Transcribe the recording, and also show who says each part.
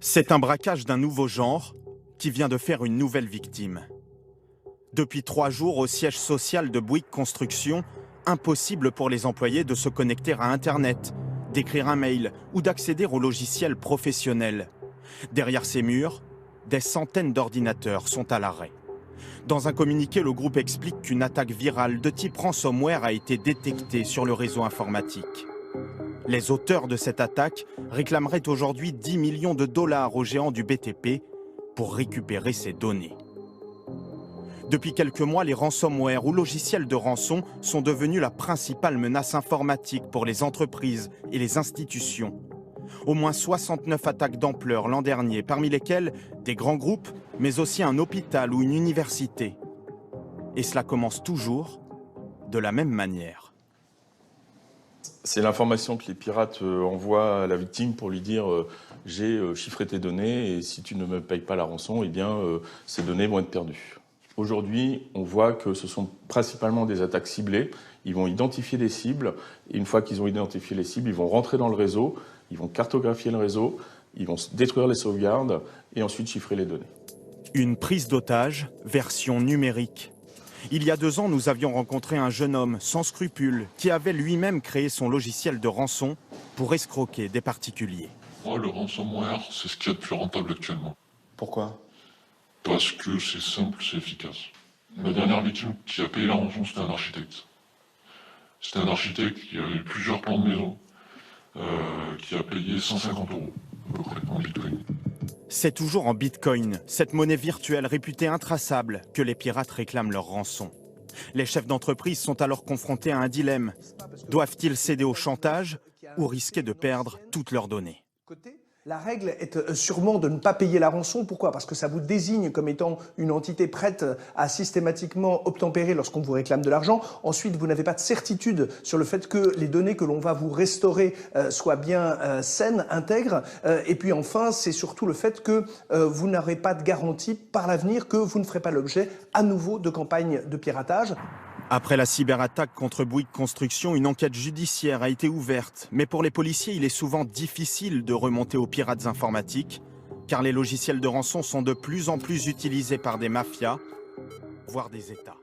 Speaker 1: C'est un braquage d'un nouveau genre qui vient de faire une nouvelle victime. Depuis 3 jours au siège social de Bouygues Construction, impossible pour les employés de se connecter à Internet, d'écrire un mail ou d'accéder au logiciel professionnel. Derrière ces murs, des centaines d'ordinateurs sont à l'arrêt. Dans un communiqué, le groupe explique qu'une attaque virale de type ransomware a été détectée sur le réseau informatique. Les auteurs de cette attaque réclameraient aujourd'hui 10 millions de dollars aux géants du BTP pour récupérer ces données. Depuis quelques mois, les ransomware ou logiciels de rançon sont devenus la principale menace informatique pour les entreprises et les institutions. Au moins 69 attaques d'ampleur l'an dernier, parmi lesquelles des grands groupes, mais aussi un hôpital ou une université. Et cela commence toujours de la même manière.
Speaker 2: C'est l'information que les pirates envoient à la victime pour lui dire j'ai chiffré tes données et si tu ne me payes pas la rançon, eh bien ces données vont être perdues. Aujourd'hui, on voit que ce sont principalement des attaques ciblées. Ils vont identifier des cibles et une fois qu'ils ont identifié les cibles, ils vont rentrer dans le réseau, ils vont cartographier le réseau, ils vont détruire les sauvegardes et ensuite chiffrer les données.
Speaker 1: Une prise d'otage, version numérique. Il y a 2 ans, nous avions rencontré un jeune homme sans scrupules qui avait lui-même créé son logiciel de rançon pour escroquer des particuliers.
Speaker 3: Moi, le ransomware, c'est ce qu'il y a de plus rentable actuellement.
Speaker 2: Pourquoi ?
Speaker 3: Parce que c'est simple, c'est efficace. Ma dernière victime qui a payé la rançon, c'était un architecte. C'était un architecte qui avait plusieurs plans de maison, qui a payé 150 € à peu près en bitcoin.
Speaker 1: C'est toujours en bitcoin, cette monnaie virtuelle réputée intraçable, que les pirates réclament leur rançon. Les chefs d'entreprise sont alors confrontés à un dilemme. Doivent-ils céder au chantage ou risquer de perdre toutes leurs données ?
Speaker 4: La règle est sûrement de ne pas payer la rançon. Pourquoi? Parce que ça vous désigne comme étant une entité prête à systématiquement obtempérer lorsqu'on vous réclame de l'argent. Ensuite, vous n'avez pas de certitude sur le fait que les données que l'on va vous restaurer soient bien saines, intègres. Et puis enfin, c'est surtout le fait que vous n'aurez pas de garantie par l'avenir que vous ne ferez pas l'objet à nouveau de campagnes de piratage.
Speaker 1: Après la cyberattaque contre Bouygues Construction, une enquête judiciaire a été ouverte. Mais pour les policiers, il est souvent difficile de remonter aux pirates informatiques, car les logiciels de rançon sont de plus en plus utilisés par des mafias, voire des États.